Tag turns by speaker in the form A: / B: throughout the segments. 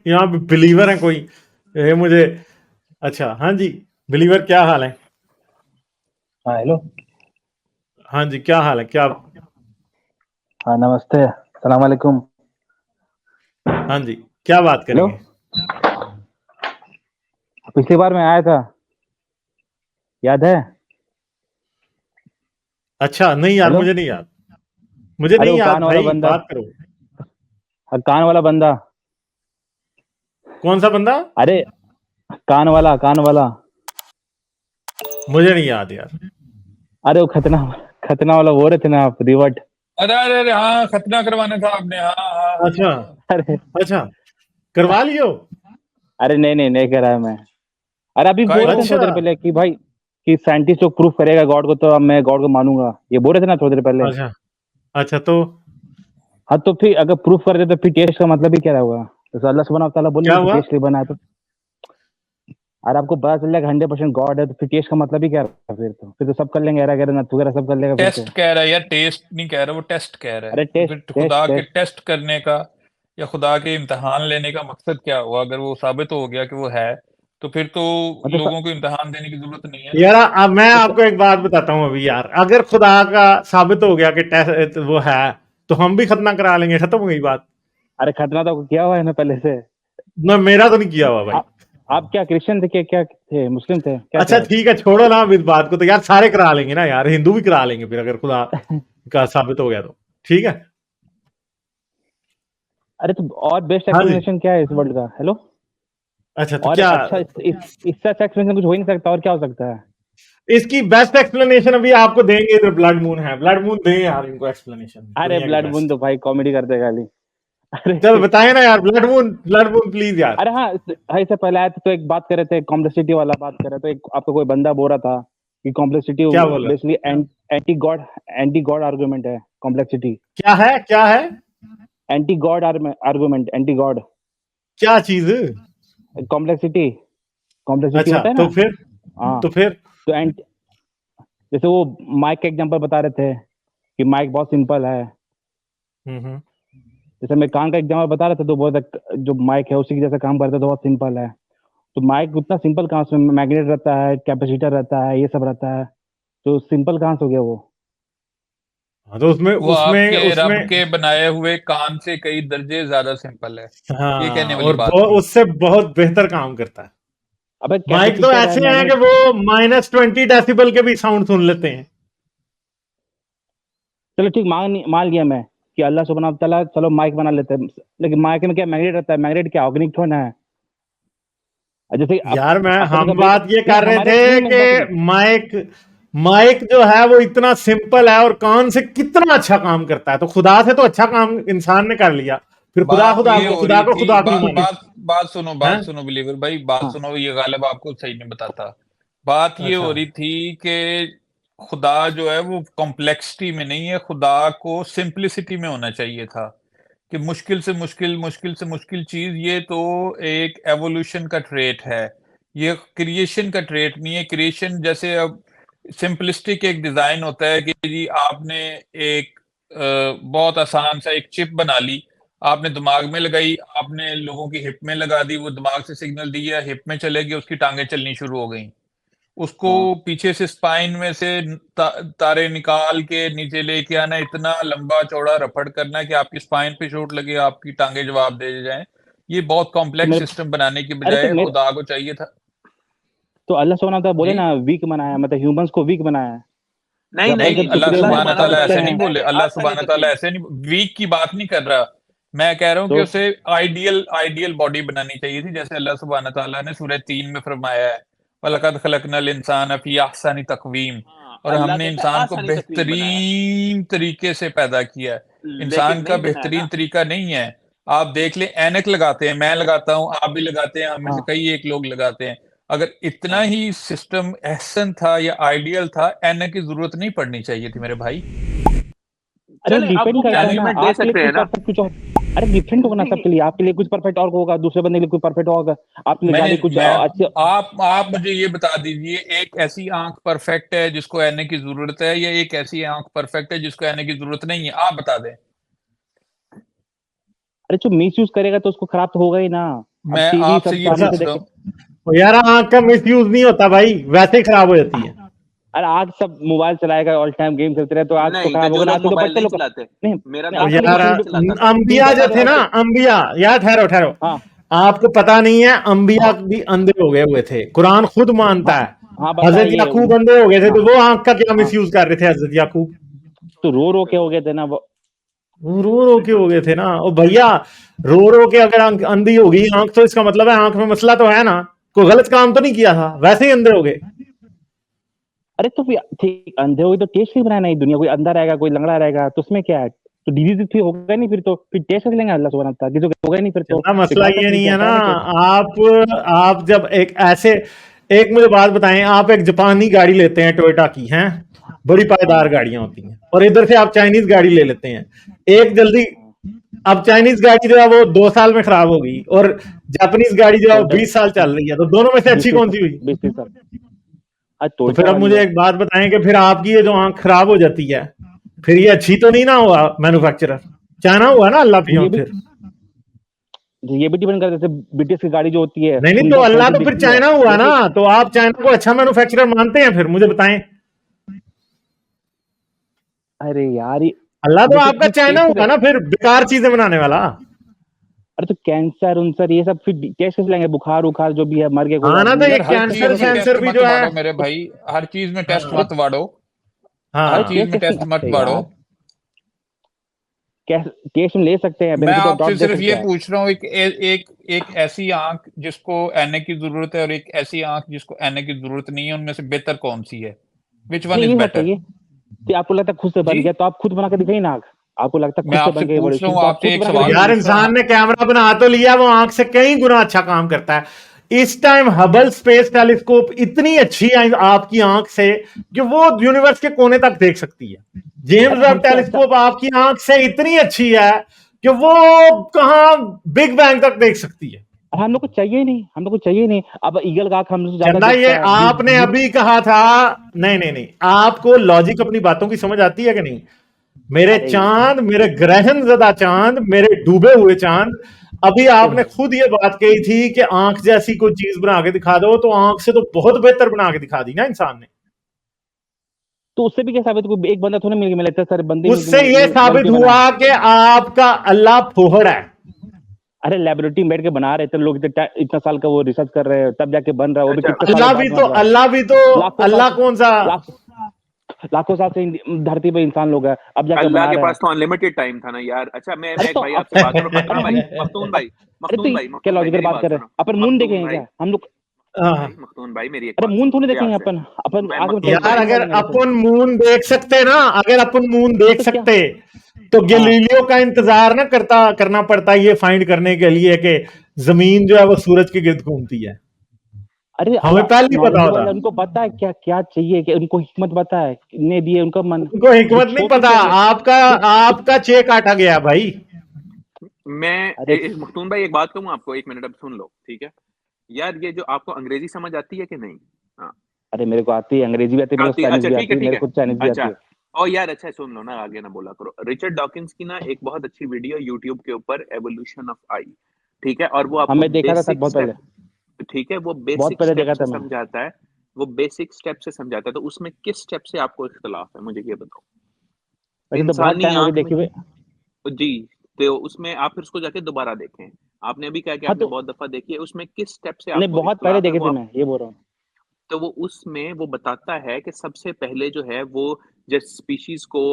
A: यहाँ पे बिलीवर है कोई, ये मुझे। अच्छा, हाँ जी, बिलीवर क्या हाल है?
B: हाँ हेलो।
A: हाँ जी, क्या हाल है? क्या?
B: हाँ नमस्ते, सलाम वालेकुम।
A: हाँ जी, क्या बात
B: हेलो,
A: करेंगे?
B: पिछली बार मैं आया था, याद है?
A: अच्छा, नहीं यार,
B: हेलो,
A: मुझे नहीं याद। मुझे
B: अरे
A: नहीं
B: वो
A: याद
B: कान वाला
A: भाई,
B: बंदा,
A: बात करो।
B: कान वाला बंदा।
A: कौन सा बंदा?
B: अरे कान वाला।
A: मुझे नहीं याद यार।
B: अरे वो खतना खतना वाला बोल रहे थे ना आप, रिवर्ट।
C: अरे अरे अरे हाँ, खतना करवाना था आपने। हाँ हाँ
A: अच्छा।
C: हाँ।
B: अरे
A: अच्छा, करवा लियो।
B: अरे नहीं नहीं नहीं करा है मैं। अरे अभी
C: काय
B: बोल रहे थे
C: को?
B: ना थोड़ी
A: अच्छा।
B: देर पहले कि भाई कि साइंटिस्ट लोग प्रूफ करेगा गॉड को, तो अब मैं गॉड को मानूंगा, ये बोल रहे थे ना थोड़ी देर पहले।
A: अच्छा। अच्छा तो
B: हाँ तो फिर अगर प्रूफ कर दे तो फिर टेस्ट का मतलब ही क्या होगा? तो अल्लाह सुब्हानहू व तआला
A: क्या
B: बोलेंगे कि
A: हुआ?
B: टेस्ट लिए बना है, तो अरे आपको पता चल जाएगा 100% गॉड है, तो फिर टेस्ट का मतलब ही क्या रहा? फिर तो सब कर लेंगे, एरा गैरा नत वगैरह सब कर लेगा फिर तो।
C: टेस्ट कह रहा है यार, टेस्ट नहीं कह रहा, वो टेस्ट कह रहा है।
B: अरे
C: तो
B: टेस्ट
C: फिर
B: टेस्ट
C: खुदा के
B: टेस्ट
C: टेस्ट करने का या खुदा के इम्तिहान लेने का मकसद क्या हुआ? अगर वो साबित हो गया कि वो है, तो फिर तो
B: मतलब
C: लोगों को इम्तिहान देने की जरूरत नहीं है ना।
A: यार, अब मैं
B: तो
A: आपको एक बात बताता हूँ अभी यार, अगर खुदा का साबित हो गया कि टेस्ट वो है, तो हम भी खतना करा लेंगे, खत्म हो गई बात।
B: अरे खतना तो किया हुआ है ना पहले से।
A: ना, मेरा तो नहीं किया हुआ भाई।
B: आप आप क्या क्रिश्चियन थे, क्या क्या थे, मुस्लिम थे, क्या थे
A: अच्छा
B: आप?
A: ठीक है, छोड़ो ना अब इस बात को, तो यार सारे करा लेंगे ना यार, हिंदू भी करा लेंगे फिर, अगर खुदा का साबित हो गया तो। ठीक है।
B: अरे तो और बेस्ट
A: हाँ जी।
B: एक्सप्लेनेशन क्या है इस वर्ल्ड का? हेलो।
A: अच्छा तो
B: और
A: क्या?
B: अच्छा इससे अच्छा एक्सप्लेनेशन कुछ हो ही नहीं सकता, और क्या हो सकता है?
A: इसकी बेस्ट एक्सप्लेनेशन अभी आपको देंगे, इधर ब्लड मून है, ब्लड मून दें यार इनको एक्सप्लेनेशन,
B: अरे
A: दुनिया की
B: ब्लड मून
A: बेस्ट।
B: तो भाई कॉमेडी करते हैं खाली।
A: चल
B: अरे
A: बताए ना यार, blood moon, blood moon please यार।
B: अरे हाँ, भाई से पहले आया था तो एक बात कर रहे थे, कॉम्प्लेक्सिटी वाला बात कर रहे थे, एक आपका कोई बंदा बोल रहा था कि कॉम्प्लेक्सिटी
A: क्या बोल रहा?
B: बेसिकली एंटी गॉड आर्गुमेंट है कॉम्प्लेक्सिटी।
A: क्या है, क्या है?
B: Anti God argument, anti God
A: क्या चीज?
B: कॉम्प्लेक्सिटी। कॉम्प्लेक्सिटी
A: अच्छा
B: होता है ना।
A: तो फिर?
B: हाँ,
A: तो फिर?
B: तो जैसे वो माइक का एग्जांपल बता रहे थे कि माइक बहुत सिंपल है।
A: हम्म।
B: जैसे मैं कान का एग्जांपल बता रहा था, तो बहुत जो माइक है उसी की जैसा काम करता है, तो बहुत सिंपल है। तो माइक उतना सिंपल कहाँ से? मैग्नेट रहता है, कैपेसिटर रहता है, ये सब रहता है, तो सिंपल कहाँ से हो गया वो?
A: हाँ तो उसमें
C: वो
A: उसमें
C: आपके
A: उसमें
C: रब के बनाए हुए कान से कई दर्जे ज्यादा सिंपल है। ये कहने
A: हाँ,
C: वाली
A: और
C: बात थी।
A: उससे बहुत बेहतर काम करता है।
B: अबे
A: माइक तो
B: कैपेसिटर है,
A: ऐसे हैं कि
B: मैग्नेट।
A: वो -20 डेसिबल के भी साउंड सुन लेते हैं।
B: चलो ठीक, मान लिया मैं कि अल्लाह सुब्हानहू तआला चलो माइक बना लेते हैं, लेकिन माइक में क्या मैग्नेट रहता है? मैग्नेट क्या ऑर्गेनिक थोड़ा ना है। जैसे
A: यार मैं
B: अपन
A: हम
B: का
A: बात ये
B: नहीं
A: कर रहे
B: हमारे,
A: थे
B: नहीं मेरी बात सुनो।
A: कि माइक माइक जो है वो इतना सिंपल है और कान से कितना अच्छा काम करता है, तो खुदा से तो अच्छा काम इंसान ने कर लिया, फिर खुदा
C: बात
A: खुदा
C: ये
A: को
C: हो
A: खुदा
C: रही
A: को
C: थी,
A: खुदा क्यों माने?
C: बात
A: हैं?
C: सुनो बिलीवर भाई, बात
B: हाँ
C: सुनो, ये गालिब आपको सही नहीं बताता। बात ये
A: अच्छा।
C: हो रही थी कि खुदा जो है वो कॉम्प्लेक्सिटी में नहीं है, खुदा को सिंपलिसिटी में होना चाहिए था। कि मुश्किल से मुश्किल चीज, ये तो एक एवोल्यूशन का ट्रेट है। ये क्रिएशन का ट्रेट नहीं है। क्रिएशन जैसे अब सिंपलिस्टिक एक डिजाइन होता है कि जी आपने एक बहुत आसान सा एक चिप बना ली, आपने दिमाग में लगाई, आपने लोगों की हिप में लगा दी, वो दिमाग से सिग्नल दिया, हिप में चले गए, उसकी टांगें चलनी शुरू हो गई। उसको
B: हाँ।
C: पीछे से स्पाइन में से तारे निकाल के नीचे लेके आना, इतना लंबा चौड़ा रफड़ करना कि आपकी स्पाइन पे चोट लगे, आपकी टांगे जवाब दे जाएं। ये बहुत
B: तो
C: कॉम्प्लेक्स
B: मेरे
C: सिस्टम बनाने की
B: अरे तो
C: बजाय
B: मेरे
C: खुदा को चाहिए था।
B: तो अल्लाह सुब्हानहू तआला बोले
C: जी,
B: ना वीक बनाया, मतलब ह्यूमंस को वीक बनाया है।
C: नहीं
B: अपन
C: नहीं,
B: सब
C: अल्लाह
B: सुप्रीम
C: सुबहान
B: कर
C: ताला
B: सकते
C: ऐसे
B: हैं।
C: नहीं बोले, अल्लाह सुबहान ताला ऐसे नहीं, वीक की बात नहीं कर रहा। मैं कह रहा हूँ कि
B: तो
C: उसे आइडियल आइडियल बॉडी बनानी चाहिए थी, जैसे अल्लाह सुबहान ताला ने सूरह 3 में फरमाया है, वलकद खलकनल इंसान फी अहसनी तकवीम।
B: हाँ,
C: और
B: अल्लाह
C: हमने
B: कहता है
C: इंसान को
B: आसानी तकवीम बनाया है,
C: बेहतरीन तरीके से पैदा किया है।
B: लेकिन
C: इंसान का
B: नहीं बनाया
C: बेहतरीन
B: ना।
C: तरीका नहीं है। आप देख लें, ऐनक लगाते हैं, मैं लगाता हूँ, आप भी लगाते हैं, हम में से
B: हाँ
C: कई एक लोग लगाते हैं। अगर इतना
B: हाँ।
C: ही सिस्टम अहसन था या आइडियल था, ऐनक की जरूरत नहीं पड़नी चाहिए थी मेरे भाई।
B: अरे वो डिपेंड करता है
C: यानी
B: ना, आपके लिए कुछ परफेक्ट कुछ और। अरे डिफरेंट होगा ना सबके लिए, आपके लिए कुछ परफेक्ट और होगा, दूसरे बंदे के लिए कुछ परफेक्ट होगा, आपके लिए
C: मैंने
B: गाली कुछ
C: मैं
B: अच्छे।
C: आप मुझे ये बता दीजिए, एक ऐसी आंख परफेक्ट है जिसको ऐने की जरूरत है, या एक ऐसी आंख परफेक्ट है जिसको ऐने की जरूरत नहीं है? आप बता दें।
B: अरे जो मिस यूज करेगा तो उसको खराब तो होगा ही ना।
C: मैं
B: टीवी
C: आपसे
B: सब
C: ये
B: सामने से
C: पूछ रहा
B: देखे।
C: हूँ,
A: तो यार आंख का मिस यूज नहीं होता भाई, वैसे ही खराब हो जाती है।
B: अरे आज सब मोबाइल चलाएगा, ऑल टाइम गेम खेलते रहे तो आज तो
D: नहीं,
B: खराब
D: जो
B: होगा ना।
D: लोग
B: आज तो
D: मोबाइल
B: बच्चे
D: नहीं
B: लोग
D: चलाते,
B: नहीं
D: मेरा
B: नहीं,
A: तो
B: आज तो
D: दादा
A: यार
D: मोबाइल
B: लेकिन
D: नहीं चलाता था।
A: अंबिया जो थे ना, अंबिया, यार ठहरो ठहरो,
B: हाँ
A: आपको पता नहीं है अंबिया भी अंधे हो गए हुए थे, कुरान खुद मानता
B: हाँ
A: है।
B: हाँ
A: हजरत
B: बताइए।
A: याकूब अंधे हो गए थे,
B: हाँ
A: तो वो आंख का क्या
B: हाँ
A: मिस यूज कर रहे थे हजरत याकूब?
B: तो रो के हो गए थे ना वो।
A: वो रो रो के हो गए थे ना। ओ भैया, रो रो के अगर अंधी हो गई आंख, तो इसका मतलब है आंख में मसला तो है ना, कोई गलत काम तो नहीं किया था, वैसे ही अंधे हो गए।
B: अरे तो फिर ठीक, अंधे हुए तो टेस्ट नहीं बनाया नहीं, दुनिया कोई अंधा रहेगा कोई लंगड़ा रहेगा तो उसमें क्या है? तो डिजीज फिर होगा नहीं, फिर तो फिर टेस्ट कर लेंगे अल्लाह सुब्हान अल्लाह, किसी को होगा ही नहीं फिर तो
A: चंदा मसला
B: बेकार का
A: ये
B: चीज
A: नहीं
B: है
A: है ना।
B: ना केस।
A: आप जब एक ऐसे, एक मुझे बात बताएं, आप एक जापानी गाड़ी लेते हैं टोयोटा की, हैं बड़ी पायदार
B: हाँ
A: गाड़ियां होती हैं, और इधर से आप चाइनीज गाड़ी ले लेते हैं, एक जल्दी,
B: हाँ,
A: अब चाइनीज गाड़ी जो है वो 2 साल में खराब हो गई, और जापानीज गाड़ी जो है वो
B: टोयोटा
A: 20 साल चल रही है, तो दोनों में से अच्छी
B: 20
A: कौन सी हुई?
B: 20 साल। आज
A: तो
B: टोयोटा
A: फिर अब
B: वाली
A: मुझे
B: है।
A: एक बात बताएं कि फिर आपकी ये जो आंख खराब हो जाती है, फिर ये अच्छी तो नहीं ना हुआ मैन्युफैक्चरर, चाइना हुआ ना अल्लाह
B: ये
A: पियों
B: भी
A: फिर?
B: ये भी डिपेंड करता है, जैसे ब्रिटिश की गाड़ी जो होती है
A: नहीं नहीं, तो
B: सुंदर
A: अल्लाह
B: फैंसी
A: तो फिर
B: दिखती है
A: चाइना हुआ ना,
B: लेकिन
A: तो आप चाइना को अच्छा मैन्युफैक्चरर मानते हैं फिर, मुझे बताएं।
B: अरे यार ये
A: अल्लाह तो
B: जैसे
A: आपका
B: ये
A: चाइना
B: टेस्ट
A: हुआ ना फिर, बेकार चीजें बनाने वाला।
B: अरे तो कैंसर उनसर ये सब फिर टेस्ट कैसे लेंगे? बुखार उखार जो भी है, मर गए कोई
A: हाँ ना, तो
B: आदमी
A: ये
C: यार हर
B: तो
C: चीज
A: कैंसर
B: कैसे
C: में
B: टेस्ट?
C: टेस्ट
A: शैंसर भी
C: मत
A: जो है।
C: बांटो मेरे भाई, हर चीज में टेस्ट
B: अरे
C: मत बांटो, हर
A: हाँ
C: चीज में
B: टेस्ट
C: टेस्ट मत
B: अरे
C: बांटो।
B: यार टेस्ट हम ले सकते हैं,
C: मैं
B: बेनिफिट ऑफ
C: आपसे
B: डाउट दे
C: सिर्फ ये
B: सकते हैं।
C: पूछ रहा हूँ, एक ऐसी आंख जिसको आने की जरूरत है और एक ऐसी आंख जिसको आने की जरूरत नहीं है, उनमें से बेहतर कौन सी है? विच वन
B: नहीं
C: इज
B: ये
C: बेटर?
B: बताइए कि आपको लगता है खुद से
C: जी,
B: बन गया तो आप खुद बना के दिखाइए ना आँख। आपको लगता है
C: मैं
B: खुद से
C: आपसे
B: बन गई
C: पूछ रहा
B: एवोल्यूशन
C: हूँ,
B: तो आप
C: आपसे
B: खुद
C: एक
B: बना के
A: तो
C: सवाल
B: दिखाइए।
A: यार
C: पूछ रहा हूँ।
A: इंसान ने कैमरा बना तो लिया, वो आंख से कई गुना अच्छा काम करता है। इस टाइम हबल स्पेस टेलीस्कोप इतनी अच्छी है आपकी आंख से कि वो यूनिवर्स के कोने तक देख सकती है। जेम्स
B: अरे
A: वेब
B: हमसे अच्छा
A: टेलीस्कोप आपकी आंख से इतनी अच्छी है कि वो कहां बिग बैंग तक देख सकती है।
B: हम लोग को चाहिए ही नहीं, हम लोग को चाहिए ही नहीं। अब ईगल का आँख हम लोग से ज्यादा
A: चंदा, ये
B: दिखता है
A: आपने अभी कहा था, नहीं नहीं नहीं, आपको लॉजिक अपनी बातों की समझ आती है कि नहीं? मेरे
B: अरे
A: चांद, मेरे ग्रहण ज़दा चांद, मेरे डूबे हुए चांद, अभी आपने खुद ये बात कही थी कि आंख जैसी कोई चीज बना के दिखा दो, तो आंख से तो बहुत बेहतर बना के दिखा दी ना इंसान ने।
B: तो उससे भी क्या साबित, कोई एक बंदा थोड़ा मिल के मिला, इतने सारे बंदे
A: उससे ये
B: मिल
A: साबित
B: के बनाए।
A: हुआ कि आपका अल्लाह फोहड़ है।
B: अरे लेबोरेटरी में बैठ के बना रहे थे लोग, इतना साल का वो रिसर्च कर रहे हैं तब जाके बन रहा है, वो भी
D: अच्छा,
B: कितने सालों बाद बन रहा है।
A: अल्लाह भी तो
B: लाखों साल
A: अल्लाह
B: से
A: कौन सा?
B: लाखों साल से धरती पे इंसान लोग है, अब जाके
D: अल्लाह
B: बना
D: के
B: रहा है।
D: पास तो अनलिमिटेड टाइम था ना यार। अच्छा, मैं
B: अरे
D: एक
B: तो
D: भाई
B: अब
D: आपसे बात करूं,
B: अरे
D: खतना भाई,
B: हम
D: मखतून भाई,
B: अरे तो क्या
D: मखतून भाई
B: लॉजिकल
D: मेरी
B: बात
D: बात
B: कर रहे हैं?
D: सुनो।
B: अपन मून
D: मखतून
B: देखेंगे
D: भाई,
B: क्या हम लोग?
A: हाँ।
D: मखतून भाई मेरी एक
B: अरे
D: बात
B: मून
D: सुनो
B: थोड़ी
D: प्यार
B: देखेंगे
D: से।
B: अपन अपन
D: मैं
B: आगे
D: मखतून
A: यार
D: भाई,
A: अगर
B: बढ़ेंगे जैसे।
A: अपन मून देख सकते ना, अगर अपन मून
B: हाँ
A: देख
B: तो क्या?
A: सकते, तो
B: हाँ
A: गैलीलियो का इंतजार ना करना पड़ता ये फाइंड करने के लिए कि जमीन जो है वो सूरज के गिर्द घूमती है।
B: अरे
A: हमें
B: अल्लाह
A: पहले ही पता
B: नॉलेजेबल
A: होता।
B: है, उनको पता है क्या क्या चाहिए, कि उनको हिकमत पता है, ने दिए उनका मन।
A: उनको
B: वो
A: हिकमत नहीं
B: सोच
A: पता,
B: के किया।
A: आपका
B: वो
A: आपका चेक काटा गया भाई।
B: अरे
D: मखतून भाई एक बात कहूँ आपको, 1 मिनट अब सुन लो, ठीक है? यार ये जो आपको अंग्रेजी समझ आती है कि नहीं? हाँ,
B: अरे मेरे को आती है, अंग्रेजी भी आती है, मेरे को
D: आती है।
B: स्पेनिश
D: अच्छा
B: भी
D: ठीक
B: आती
D: है,
B: है,
D: ठीक
B: मेरे
D: है।
B: को चाइनीज भी आती
D: अच्छा,
B: है।
D: और यार अच्छा सुन लो ना, आगे ना बोला करो। रिचर्ड डॉकिंस की ना एक बहुत अच्छी वीडियो यूट्यूब के ऊपर, एवोल्यूशन ऑफ आई, ठीक है? और वो
B: हाँ
D: आपको
B: मैं देखा था
D: बेसिक
B: बहुत पहले,
D: स्टेप, ठीक है? वो
B: बहुत
D: बेसिक
B: पहले
D: स्टेप
B: देखा
D: से
B: था मैं।
D: समझाता है, वो बेसिक स्टेप से समझाता है। तो उसमें किस स्टेप से आपको इख्तिलाफ है, मुझे ये बताओ?
B: वैसे तो बहुत
D: इंसानी
B: टाइम हो गया
D: आँख में,
B: देखे हुए।
D: जी, तो उसमें आप फिर उसको जाके दोबारा देखें। आपने अभी कहा कि
B: हाँ
D: आपने
B: तो
D: बहुत दफ़ा देखी है, उसमें किस स्टेप से
B: नहीं,
D: आपको
B: बहुत पहले
D: इख्तिलाफ है,
B: देखे
D: वो
B: थे,
D: आप,
B: मैं ये बोल रहा हूँ।
D: तो वो उसमें वो बताता है कि सबसे पहले जो है वो, जब स्पीशीज़ को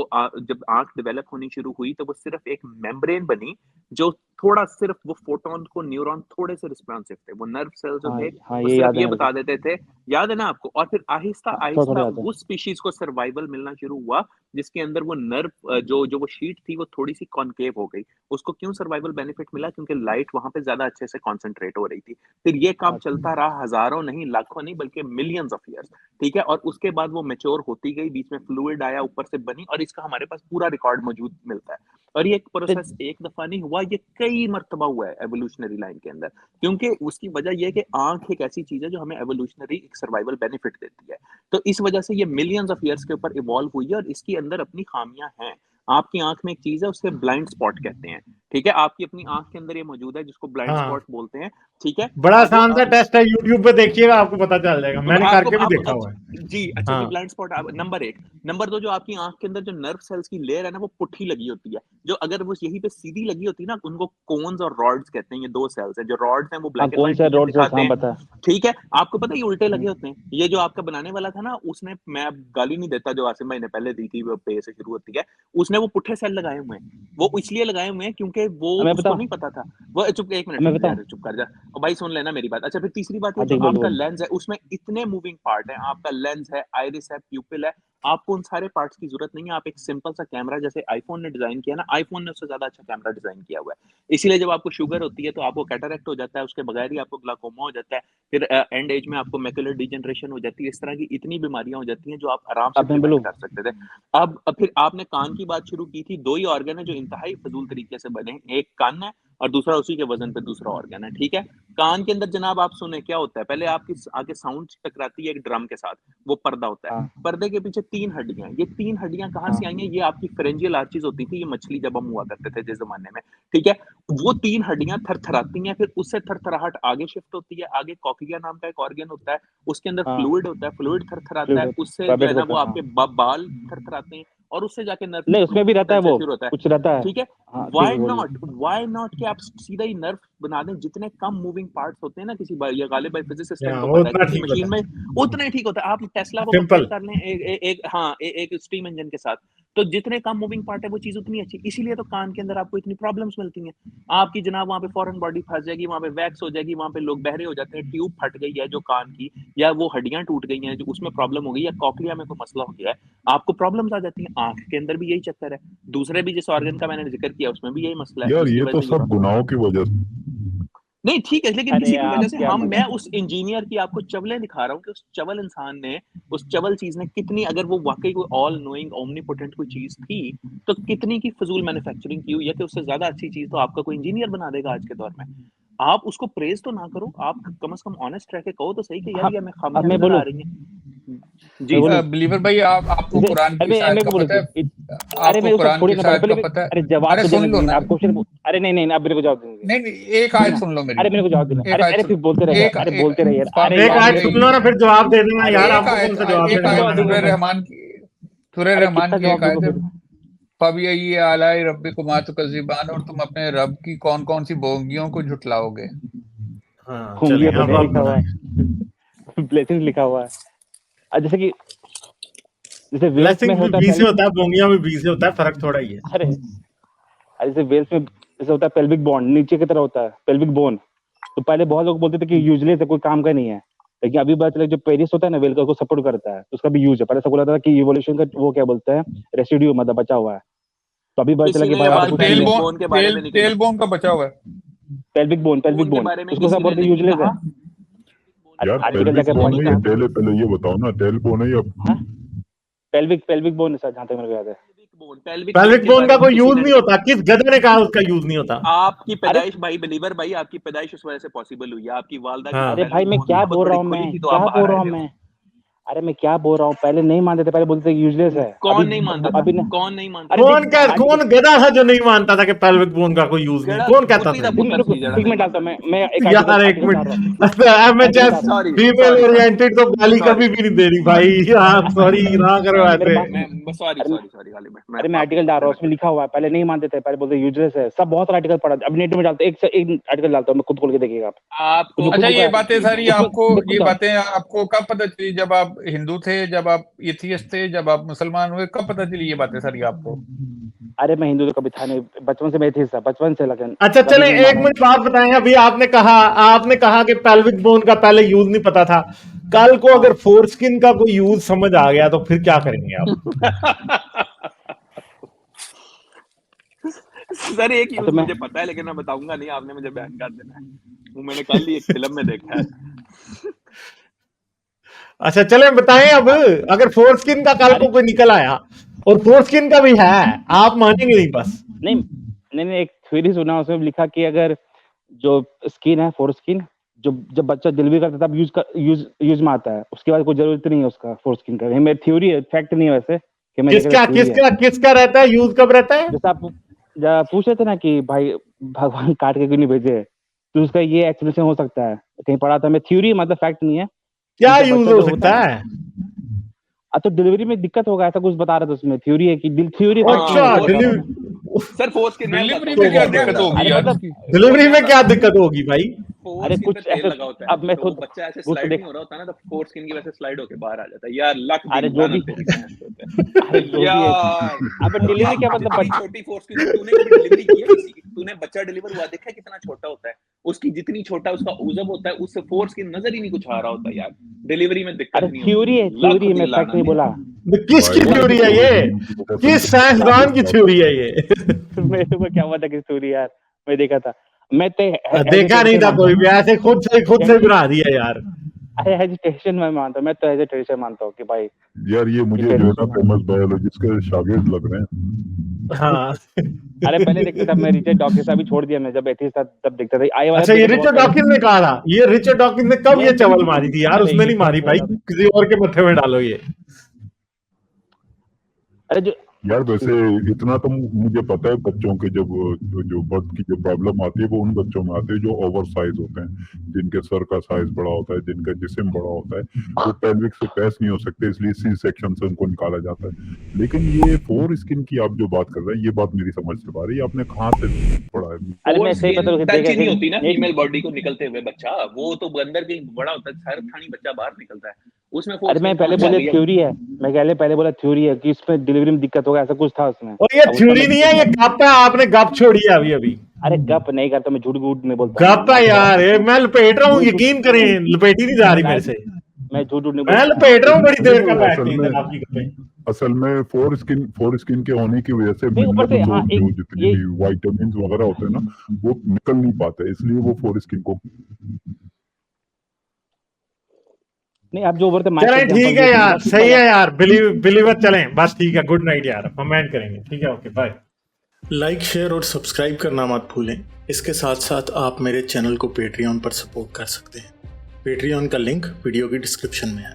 D: जब आँख डेवलप होनी शुरू हुई, तो वो सिर्फ़ एक मेम्ब्रेन बनी, जो थोड़ा सिर्फ़ वो फोटॉन को, न्यूरॉन थोड़े से रिस्पॉन्सिव थे। वो नर्व सेल्स जो
B: हाँ
D: थे,
B: हाँ
D: वो
B: ये
D: सिर्फ़
B: याद है
D: ये
B: मेरे
D: बता
B: को।
D: देते थे, याद है ना आपको? और फिर
B: हाँ थोड़ा थोड़ा
D: आहिस्ता-आहिस्ता
B: याद है।
D: उस स्पीशीज़ को सर्वाइवल मिलना शुरू हुआ, जिसके अंदर वो नर्व जो वो शीट थी, वो थोड़ी-सी कॉनकेव हो गई। उसको क्यों सर्वाइवल बेनिफिट मिला? क्योंकि लाइट वहाँ पे ज़्यादा अच्छे से कॉन्सन्ट्रेट हो रही थी। फिर ये काम
B: अच्छा
D: चलता रहा हज़ारों नहीं, लाखों नहीं, बल्कि मिलियंस ऑफ ईयर्स। ठीक है? और उसके बाद वो मैच्योर होती गई, बीच में फ्लूइड आया, ऊपर से बनी, और इसका हमारे पास पूरा रिकॉर्ड मौजूद मिलता है। और ये प्रोसेस एक दफ़ा नहीं हुआ, ये कई मर्तबा हुआ है एवोल्यूशनरी लाइन के अंदर। क्योंकि उसकी वजह ये है कि आँख एक ऐसी चीज़ है जो हमें एवोल्यूशनरी एक सर्वाइवल बेनिफिट देती है। तो इस वजह से ये मिलियंस ऑफ ईयर्स के ऊपर इवॉल्व हुई है, और इसके अंदर अपनी खामियाँ हैं। आपकी आँख में एक चीज़ है, उसे ब्लाइंड स्पॉट कहते हैं। ठीक है, आपकी अपनी आंख के अंदर ये मौजूद है जिसको ब्लाइंड
A: हाँ।
D: स्पॉट बोलते हैं, ठीक है।
A: बड़ा
D: अब
A: आसान सा टेस्ट है, यूट्यूब पे देखिएगा आपको पता चल जाएगा, मैंने
D: आपको
A: करके भी
D: आप
A: देखा हुआ है।
D: जी अच्छा,
A: हाँ।
D: ये ब्लाइंड स्पॉट नंबर 1। नंबर 2, जो आपकी आंख के अंदर जो नर्व सेल्स की लेयर है ना, वो पुट्ठी लगी होती है, जो अगर वो यहीं पे सीधी लगी होती है ना, उनको कोन्स और रॉड्स कहते हैं। ये 2 सेल्स हैं, जो रॉड्स हैं वो
B: हाँ,
D: ब्लैक एंड
B: कौन
D: व्हाइट
B: सा
D: विजन
B: रोड से
D: दिखाते
B: हाँ
D: हैं,
B: बता।
D: ठीक है। आपको पता है ये उल्टे लगे होते हैं। ये जो आपका बनाने वाला था ना, उसने, मैं अब गाली नहीं देता, जो आसिम भाई ने पहले दी थी, वो पे से शुरू होती है, उसने वो पुट्ठे सेल लगाए हुए हैं। वो इसलिए लगाए हुए हैं क्योंकि वो
B: मैं
D: उसको
B: बताऊं
D: नहीं पता था। वो चुप, 1 मिनट
B: मैं
D: रुक जा
B: बताऊं
D: यार, चुप कर जा। और भाई सुन लेना मेरी बात। अच्छा, फिर तीसरी बात, ये
B: हाँ
D: जो
B: ठीक बोल
D: आपका
B: बोल
D: लेंस है उसमें इतने मूविंग पार्ट हैं। आपका लेंस है, आइरिस है, प्यूपिल है, आपको उन सारे पार्ट्स की जरूरत नहीं है। आप एक सिंपल सा कैमरा, जैसे आईफोन ने डिजाइन किया ना, आईफोन ने उससे ज्यादा अच्छा कैमरा डिजाइन किया हुआ है। इसीलिए जब आपको शुगर होती है तो आपको कैटरेक्ट हो जाता है, उसके बगैर ही आपको ग्लाकोमा हो जाता है, फिर एंड एज में आपको मैकुलर डिजनरेशन हो जाती है। इस तरह की इतनी बीमारियां हो जाती हैं जो आप आराम से
B: अब मैं
D: प्रिवेंट
B: बोलूं
D: कर सकते थे। अब फिर आपने कान की बात शुरू की थी। 2 ही ऑर्गन है जो इंतहाई फजूल तरीके से बने, एक कान है और दूसरा उसी के वजन पे दूसरा ऑर्गन है, ठीक है। कान के अंदर जनाब आप सुने क्या होता है, पहले आपकी आगे साउंड टकराती है एक ड्रम के साथ, वो पर्दा होता है।
B: हाँ
D: पर्दे के पीछे 3 हड्डियां, ये 3 हड्डियां कहाँ
B: हाँ
D: से आई हैं? ये आपकी फेरेंजियल आर्चीज होती थी, ये मछली जब हम हुआ करते थे जिस जमाने में, ठीक है। वो 3 हड्डियां थरथराती हैं, फिर उससे थरथराहट आगे शिफ्ट होती है, आगे कॉक्लिया नाम का एक ऑर्गन होता है, उसके अंदर
B: हाँ
D: फ्लूइड होता है, फ्लूइड थरथराता
B: फ्लूइड
D: है,
B: होता
D: उससे जो है
B: वाइब्रेट
D: ना वो
B: करता है हाँ
D: आपके बाल थरथराते हैं, और उससे जाके नर्व
B: नहीं उसमें भी रहता है वो
D: शुरू होता है,
B: कुछ रहता है
D: ठीक है।
B: हाँ ठीक है बोलिए
D: व्हाई नॉट कि आप सीधा ही नर्व बना दें। जितने कम मूविंग पार्ट्स होते हैं ना किसी बार, ये गालिब भाई फिजिसिस्ट है,
A: हाँ,
D: इनको
A: वो
D: पता है,
A: उतना
D: किसी
A: ठीक होता
D: मशीन में उतना ही ठीक होता है। आप टेस्ला को कंपेयर
A: सिंपल।
D: कर लें एक स्टीम इंजन के साथ, तो जितने कम मूविंग पार्ट है वो चीज उतनी अच्छी। इसीलिए तो कान के अंदर आपको इतनी प्रॉब्लम्स मिलती हैं। आपकी जनाब वहां पे फॉरेन बॉडी फंस जाएगी, वहां पे वैक्स हो जाएगी, वहां पे लोग बहरे हो जाते हैं, ट्यूब फट गई है जो कान की, या वो हड्डियां टूट गई हैं जो उसमें प्रॉब्लम हो गई, या कॉकलिया में कोई मसला हो गया है, आपको प्रॉब्लम्स आ जाती हैं। आंख के अंदर भी यही चक्कर है, दूसरे भी जिस ऑर्गन का मैंने जिक्र किया उसमें भी यही मसला है,
E: यार
D: जिसकी
E: ये
D: वजह
E: तो
D: से ये
E: सब
D: प्रॉब्लम
E: गुनाहों की वजह से।
D: नहीं, ठीक है, लेकिन
B: अरे
D: इसी की वजह
B: आप
D: से
B: क्या
D: मैं
B: बोले
D: उस इंजीनियर की आपको चवलें दिखा रहा हूँ कि उस चवल इंसान ने, उस चवल चीज ने कितनी, अगर वो वाकई कोई ऑल नोइंग ओमनीपोटेंट कोई चीज थी, तो कितनी की फजूल मैन्युफैक्चरिंग की हुई है कि उससे ज्यादा अच्छी चीज तो आपका कोई इंजीनियर बना देगा आज के दौर में। आप उसको प्रेज तो ना करो, आप कम से कम ऑनेस्ट रह के कहो तो सही कि यार
B: हाँ
D: ये हमें
B: अब
D: खामियां
B: मैं
D: नजर आ
B: बोलूं
D: रही हैं।
B: मैं
D: जी
B: बोलूं
C: बिलीवर भाई आपको
B: जैसे
C: कुरान की
B: अरे
C: शायद
B: मेरे
C: का
B: को बोलो
C: पता है?
B: अरे
C: आपको
B: मेरे को सब
C: कुरान
B: छोड़िए
C: की
B: ना
C: शायद
B: पहले
C: का पता है?
B: अरे जवाब
C: अरे
B: तो
C: सुन
B: देने
C: लो
B: दीजिए
C: ना,
B: आप क्वेश्चन अरे नहीं नहीं आप मेरे को जवाब देंगे
C: नहीं एक
B: सुनिए
C: आयत
B: ना
C: सुन लो मेरी,
B: अरे मेरे को जवाब देना
C: एक
B: अरे
C: आयत
B: अरे
C: सुन,
B: फिर बोलते रहिए
C: एक
B: अरे
C: एक
B: बोलते रहिए यार
C: पापी
B: अरे
A: एक
B: यार
C: पापी
A: आयत
B: मेरे को
A: सुन लो ना, फिर जवाब दे देना
B: अरे
A: यार,
C: एक
A: आपको कौन
C: आयत
A: सा जवाब
C: एक
A: देने
B: कितना
A: का
C: आयत
B: जवाब
A: मना
B: दूंगा
A: कर
C: सूरह
A: रहा
B: फिर
A: है।
C: रहमान की, सूरह
B: अरे
C: रहमान
B: कितना
C: की एक
B: जवाब
C: आयत
B: दूंगा
C: है,
B: फिर
C: फबी आलाई रब्बिकुमा तुकज़्ज़िबान, और तुम अपने रब की कौन कौन सी बोंगियों को झुटलाओगे।
A: हाँ चलें,
B: होंगे पे
A: अब
B: नहीं
A: आप
B: लिखा हुआ
A: बनाए।
B: है ब्लेसिंग लिखा हुआ है जैसे कि जैसे वेल्स में
A: ब्लेसिंग भी
B: होता है
A: बी से होता है, बोंगिया भी बी से होता है, फर्क थोड़ा ही है।
B: अरे जैसे वेल्स में जैसे होता है पेल्विक बोन नीचे की तरह होता है पेल्विक बोन तो पहले बहुत लोग बोलते थे कि यूजलेस है कोई काम का नहीं है लेकिन अभी पता चला जो पेरिस होता है ना वेल का उसको सपोर्ट करता है तो उसका भी यूज है पहले सब बोला था कि इवोल्यूशन का वो क्या बोलते हैं रेसिड्यू मतलब बचा हुआ है तो अभी पता चला
D: किसी
B: कि
D: ने
B: भाई
D: ये
B: वहाँ पे
D: बात
B: कुछ नहीं
C: टेल
B: है
D: पेल्विक
C: बोन
D: बोन के बारे में नहीं कही।
C: टेल बोन का बचा हुआ है।
B: पेल्विक
D: बोन के
B: बोन
D: बारे में
B: उसको सब
D: किसी ने
B: बोलते
D: नहीं
B: यूजलेस है
D: कहा।
E: यार
B: आर्टिकल
E: पेल्विक
B: जाकर
E: बोन
B: पढ़िए
E: है या टेल है, पहले ये बताओ ना, टेल बोन है या
B: हाँ पेल्विक बोन है सर जहाँ तक मेरे को याद है
D: पेल्विक बोन
A: पेल्विक
D: के
A: बोन
D: बारे
A: का
D: में
A: कोई
D: किसी
A: यूज
D: ने
A: नहीं
D: नहीं।
A: होता, किस गधे ने कहा उसका यूज नहीं होता?
D: आपकी
B: अरे
D: पैदाइश भाई बिलीवर भाई, आपकी पैदाइश उस वजह से पॉसिबल हुई है। आपकी वालदा की
A: हाँ।
B: अरे
D: पेल्विक
B: भाई मैं
D: बोन
B: क्या
D: बहुत
B: बोल
D: बड़ी
B: रहा हूँ
D: खुली
B: मैं
D: थी तो आप
B: क्या
D: बाहर
B: बोल रहा
D: आए
B: हूँ
D: थे।
B: मैं अरे मैं क्या बोल रहा हूँ पहले नहीं मानते थे पहले बोलते थे यूजलेस है
D: कौन
B: अभी
D: नहीं मानता था?
B: अभी ना
D: कौन नहीं मानता
B: अरे
D: था?
A: कौन क्या,
B: आर्टिकल
A: कौन गधा था जो नहीं मानता था कि पेल्विक बोन का कोई यूज नहीं?
D: गड़ा
A: कौन कहता
D: कुत्ती
A: था
D: दा
A: ये?
D: पुत्र सी जड़ा
B: एक
D: नहीं
B: मिनट डालता
D: मानता
B: हूँ
D: था।
B: मैं एक
A: यार एक
B: आर्टिकल डाल रहा हूँ
A: मिनट,
B: आर्टिकल
A: एमएचएस
B: डाल रहा हूँ
D: सॉरी
A: फीमेल
D: सॉरी
A: ओरिएंटेड तो गाली
D: सॉरी
A: कभी भी नहीं दे रही भाई। आप सॉरी ना करो
B: मेरे
A: ऐसे।
B: पास
D: मैं सॉरी
B: अरे
D: सॉरी सॉरी गालिब भाई, मैं
B: अरे मैं
D: माफी
B: आर्टिकल डाल रहा हूँ
D: मैं
B: उसमें लिखा हुआ है पहले नहीं मानते थे पहले बोलते यूजलेस है सब बहुत सारे आर्टिकल पढ़ा अब नेट में डालते एक आर्टिकल डालता हूँ मैं खुद खोल के देखिएगा आप
D: आपको
B: उसमें खुद
C: अच्छा
B: लिखा
C: ये
B: है
C: बातें सारी
B: उसमें
C: आपको,
B: मैं खुद
C: ये
B: डाल
C: बातें आपको कब पता चली? जब आप हिंदू थे, जब आप एथियस्ट थे, जब आप मुसलमान हुए, कब पता चली ये बातें सारी आपको?
B: अरे मैं हिंदू तो कभी था नहीं बचपन से मैं एथिस्ट था बचपन से लेकिन
A: अच्छा
B: कभी
A: चलें,
B: नहीं
A: एक
B: माना
A: मिनट बात बताएं। अभी आपने कहा कि पेल्विक बोन का पहले यूज नहीं पता था। कल को
B: हाँ
A: अगर फोरस्किन का कोई यूज समझ आ गया तो फिर क्या करेंगे आप?
D: सर एक
B: हाँ,
D: यूज
B: तो मैं
D: मुझे पता है लेकिन मैं बताऊंगा नहीं, आपने मुझे बयान कर देना है। वो मैंने कल ही एक फिल्म में देखा है।
A: अच्छा चलें, बताएं अब। अगर फोरस्किन का कल
B: अरे
A: को कोई निकल आया, और फोरस्किन का भी है, आप मानेंगे नहीं बस।
B: नहीं नहीं नहीं एक थ्योरी सुना उसमें लिखा कि अगर जो स्किन है फोर स्किन जो जब बच्चा डिलीवरी करता है तब यूज में आता है उसके बाद कोई जरूरत नहीं है उसका फोर स्किन का ये मेरी थ्योरी है फैक्ट नहीं है वैसे कि मैं देखा
A: किसका
B: थ्योरी है
A: किसका किसका रहता है यूज, कब रहता है?
B: जैसे आप पूछ रहे थे ना कि भाई भगवान काट के क्यों नहीं भेजे, तो उसका ये एक्सप्लेनेशन हो सकता है, कहीं पढ़ा था मैं, थ्योरी मतलब फैक्ट नहीं है।
A: क्या
B: उनका
A: यूज
B: बच्चा
A: हो
B: जो होता
A: सकता
B: है
A: है?
B: तो डिलीवरी में दिक्कत होगा, ऐसा कुछ बता रहे थे उसमें, थ्योरी है कि थ्योरी
D: हाँ,
B: फैक्ट नहीं है,
A: अच्छा,
B: वो बता रहे थे।
A: डिलीवरी
D: सर फोर्स की मैं
C: डिलीवरी
D: बताता
C: में क्या
D: हूँ,
C: दिक्कत होगी
B: अरे
C: यार
B: मतलब
C: उसकी?
A: डिलीवरी में क्या दिक्कत होगी भाई?
D: फोर
B: अरे
D: स्किन
B: कुछ
D: पे तेल
B: ऐसे
D: लगा होता है
B: अब मैं
D: तो वो
B: खुद
D: बच्चा ऐसे
B: कुछ
D: स्लाइड
B: देख,
D: नहीं हो रहा होता ना, तो फोर स्किन की वजह से स्लाइड होके बाहर आ जाता है यार। लक
B: अरे
D: दी
B: जो भी
D: लानत तेरी भैंस के ऊपर।
B: अरे जो भी है
D: यार
B: अब डिलीवरी क्या मतलब
D: जितनी छोटी फोर्स की, तूने कभी डिलीवरी की है किसी की? तूने बच्चा डिलीवर हुआ देखा है कितना छोटा होता है? उसकी जितनी छोटा उसका ऊजब होता है, उससे फोर्स की नजर ही नहीं कुछ आ रहा होता यार। डिलीवरी में दिक्कत
B: अरे
D: नहीं
B: थ्योरी है,
D: होती, लक
B: थ्योरी है, मैं
D: दी
B: फैक्ट नहीं
D: लानत।
B: बोला।
A: किसकी
E: भाई
A: थ्योरी है
E: फोर
A: ये?
E: स्किन की वजह से
A: किस साइंसदान की थ्योरी है ये?
B: मेरे को क्या पता किस थ्योरी यार, मैं देखा था, मैं तो
A: देखा नहीं था कोई भी, ऐसे खुद से बना दिया यार।
B: हेजिटेशन में मानता हूँ, मैं तो हेजिटेशन मानता हूँ कि भाई
E: यार ये मुझे जो है ना फेमस बायोलॉजिस्ट के शागिर्द लग रहे हैं।
A: हाँ।
B: अरे पहले देखता था मैं, रिचर्ड डॉकिंस, अभी छोड़ दिया मैं, जब एथिस्ट था तब देखता था, आई वाला
A: अच्छा, ये
B: देखा था बहुत
A: रिचर्ड
B: पहले।
A: डॉकिंस ने कहा था? ये रिचर्ड डॉकिंस ने कब ये चवल मारी थी यार?
B: अरे
A: उसने
B: ये
A: नहीं मारी
B: कब
A: भाई,
B: बोला?
A: किसी और के मत्थे में डालो ये।
B: अरे जो
E: यार वैसे इतना तो मुझे पता है, बच्चों के जब जो बर्थ की जो प्रॉब्लम आती है वो उन बच्चों में आती है जो ओवर साइज होते हैं, जिनके सर का साइज बड़ा होता है, जिनका जिस्म बड़ा होता है, वो पेल्विक से पैस नहीं हो सकते, इसलिए सी सेक्शन से उनको निकाला जाता है। लेकिन ये फोर स्किन की आप जो बात कर रहे हैं, ये बात मेरी समझ से बाहर है, आपने कहाँ से पढ़ा है?
B: अरे
D: फोर
B: मैं सही
D: स्किन
B: पता
D: टच ही नहीं
B: देखा
D: होती ना
B: नहीं,
D: फीमेल बॉडी को निकलते हुए बच्चा, वो तो अंदर कहीं बड़ा होता है, सर थानी बच्चा बाहर निकलता है, उसमें फोर
B: अरे मैं
D: स्किन
B: पहले
D: कहाँ से आ
B: बोले
D: गई है?
B: थ्योरी है, मैं पहले बोला थ्योरी है कि इसमें डिलीवरी में दिक्कत होगा, ऐसा कुछ था उसमें।
A: और ये
B: अब उसका
A: थ्योरी
B: मैं
A: नहीं है, ये गप है। आपने गप छोड़ी है अभी अभी।
B: अरे गप नहीं करता मैं, झूठ मूठ नहीं बोलता हूँ,
A: गप है यार, ये मैं लपेट रहा हूँ, यकीन करें, लपेटी नहीं जा रही मेरे से।
B: मैं झूठ नहीं
A: मैं
B: बोलता हूँ।
A: लपेट रहा हूँ बड़ी देर का
E: वो
A: बैठ के इधर आपकी गप्पें।
E: असल में फोर स्किन के होने की वजह से
B: नहीं, ऊपर से
E: मिनरल्स
B: हाँ
E: और
B: एक
E: जो जितनी
B: ये
E: भी विटामिन वगैरह होते हैं ना, वो निकल नहीं पाते, इसलिए वो फोर स्किन को
B: नहीं, अब जो बोलते माइक
A: चलें,
B: एग्जांपल
A: ठीक है
B: दिए थे,
A: यार,
B: बहुत
A: सही
B: सिंपल
A: है
B: है।
A: यार, बिलीवर चलें बस। ठीक है, गुड नाइट यार, कमेंट करेंगे। ठीक है, ओके बाय।
F: लाइक, शेयर और सब्सक्राइब करना मत भूलें। इसके साथ साथ आप मेरे चैनल को पेट्रियन पर सपोर्ट कर सकते हैं। पेट्रियन का लिंक वीडियो की डिस्क्रिप्शन में है।